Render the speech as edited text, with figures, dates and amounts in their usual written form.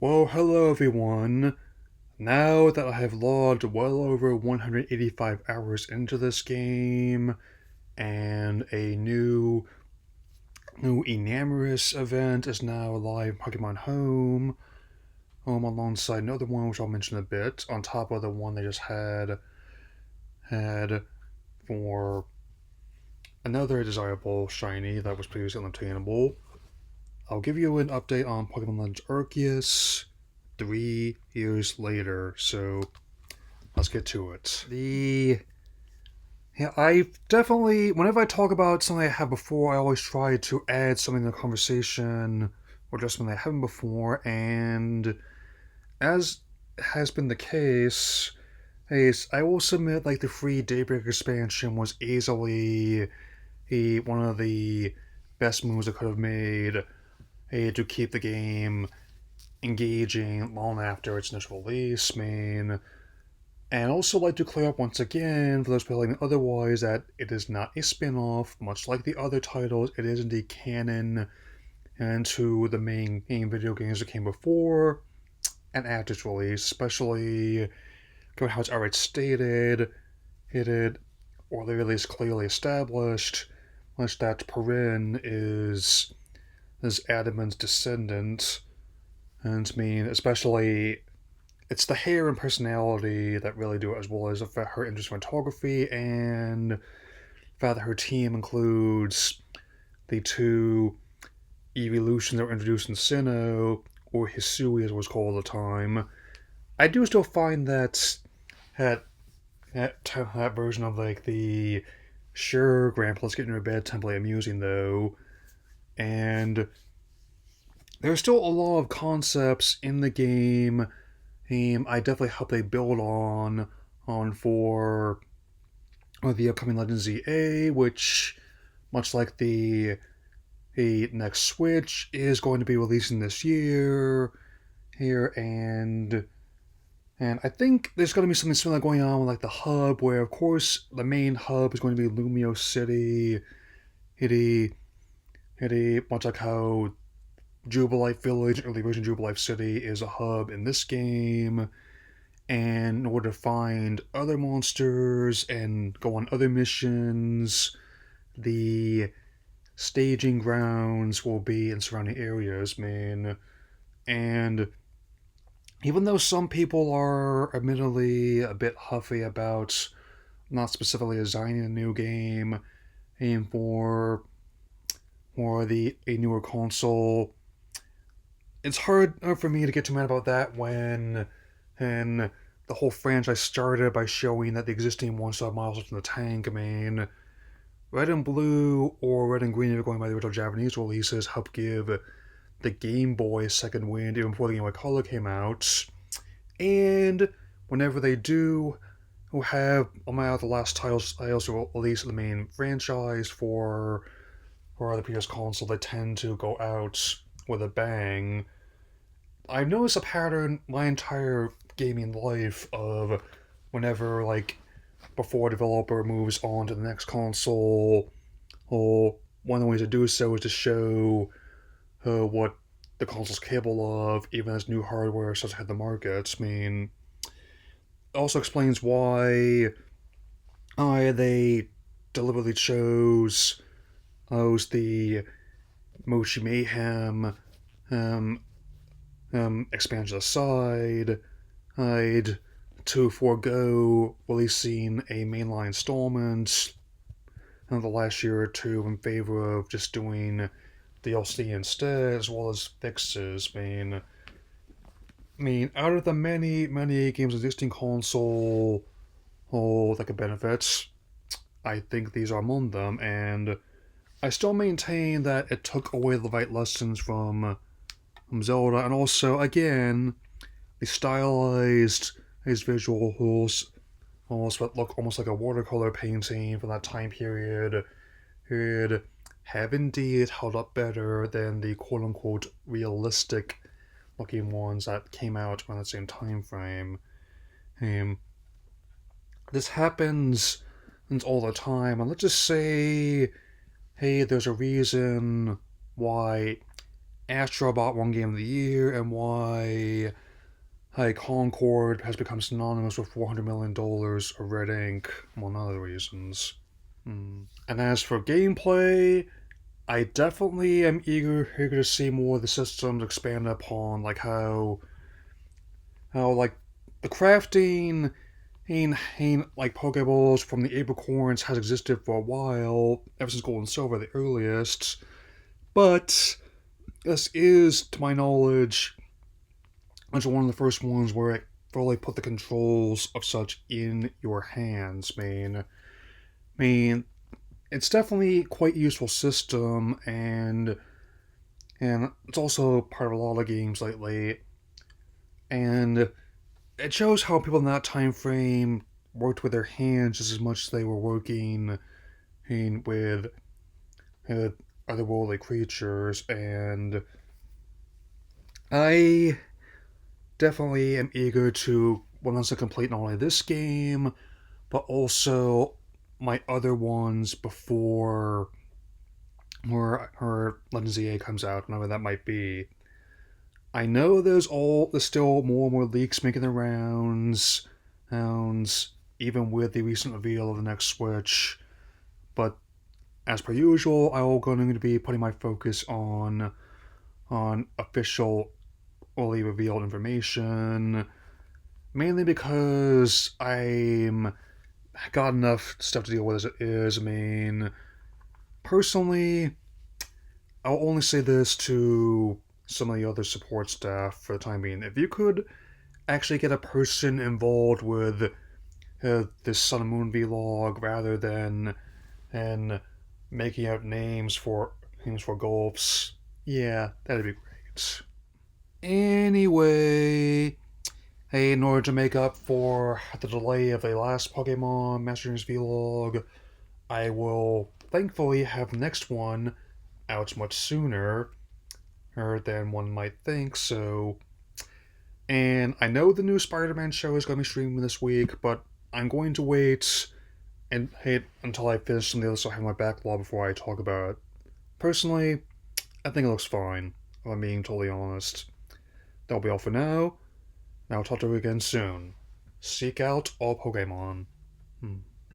Well, hello everyone. Now that I have logged well over 185 hours into this game, and a new Enamorous event is now live in Pokemon Home alongside another one which I'll mention a bit, on top of the one they just had for another desirable shiny that was previously unobtainable. I'll give you an update on Pokemon Legends Arceus 3 years later, so let's get to it. I definitely, whenever I talk about something I have before, I always try to add something to the conversation or just something I haven't before, and as has been the case, I will submit like the free Daybreak expansion was easily one of the best moves I could have made to keep the game engaging long after its initial release. And also like to clear up once again, for those feeling otherwise, that it is not a spin off. Much like the other titles, it is indeed canon and to the main game video games that came before and after its release, especially given how it's already stated, hinted, or the release clearly established, much that Perrin is Adamant's descendant. And especially it's the hair and personality that really do it, as well as her interest in photography and the fact that her team includes the two evolutions that were introduced in Sinnoh, or Hisui as it was called at the time. I do still find that, that version of like the sure grandpa, let's get into bed template amusing though. And there's still a lot of concepts in the game I definitely hope they build on for the upcoming Legends ZA, which, much like the next Switch, is going to be releasing this year here, and I think there's going to be something similar going on with like the hub, where of course the main hub is going to be Lumio City, Hitty, much like how Jubilife Village, early version Jubilife City, is a hub in this game. And in order to find other monsters and go on other missions, the staging grounds will be in surrounding areas, man. And even though some people are admittedly a bit huffy about not specifically designing a new game and for the a newer console, it's hard for me to get too mad about that when and the whole franchise started by showing that the existing one-shot models in the tank. Red and Blue, or Red and Green if you're going by the original Japanese releases, helped give the Game Boy a second wind even before the Game Boy Color came out. And whenever they do, who have the last titles I also release the main franchise for the PS console, they tend to go out with a bang. I've noticed a pattern my entire gaming life of whenever, like, before a developer moves on to the next console, or one of the ways to do so is to show what the console's capable of, even as new hardware starts to hit the market. It also explains why they deliberately chose the Mochi Mayhem um, expansion aside, I'd to forego releasing a mainline installment in the last year or two in favor of just doing DLC instead, as well as fixes. Out of the many games existing console, that could benefit, I think these are among them, and I still maintain that it took away the right lessons from Zelda, and also, again, the stylized these visuals almost look almost like a watercolor painting from that time period could have indeed held up better than the quote unquote realistic looking ones that came out around the same time frame. Um, this happens all the time, and let's just say, hey, there's a reason why Astrobot won Game of the Year and why Concord has become synonymous with $400 million of red ink, among other reasons. And as for gameplay, I definitely am eager to see more of the systems expand upon, like how like the crafting like Pokeballs from the apricorns has existed for a while, ever since Gold and Silver, the earliest. But this is, to my knowledge, one of the first ones where it fully put the controls of such in your hands. I mean, it's definitely quite a useful system, and it's also part of a lot of games lately. And it shows how people in that time frame worked with their hands just as much as they were working with uh, otherworldly creatures. And I definitely am eager to once I complete not only this game, but also my other ones before her Legends EA comes out, whenever that might be. I know there's still more and more leaks making the rounds, even with the recent reveal of the next Switch. But as per usual, I'm going to be putting my focus on official early revealed information, mainly because I'm got enough stuff to deal with as it is. Personally, I'll only say this to some of the other support staff for the time being. If you could actually get a person involved with this Sun and Moon vlog rather than making out names for gulps, yeah, that'd be great. Anyway, hey, in order to make up for the delay of the last Pokemon Masters vlog, I will thankfully have the next one out much sooner than one might think. And I know the new Spider-Man show is going to be streaming this week, but I'm going to wait until I finish some of the other stuff I have in my backlog before I talk about it. Personally, I think it looks fine, if I'm being totally honest. That'll be all for now. I'll talk to you again soon. Seek out all Pokemon.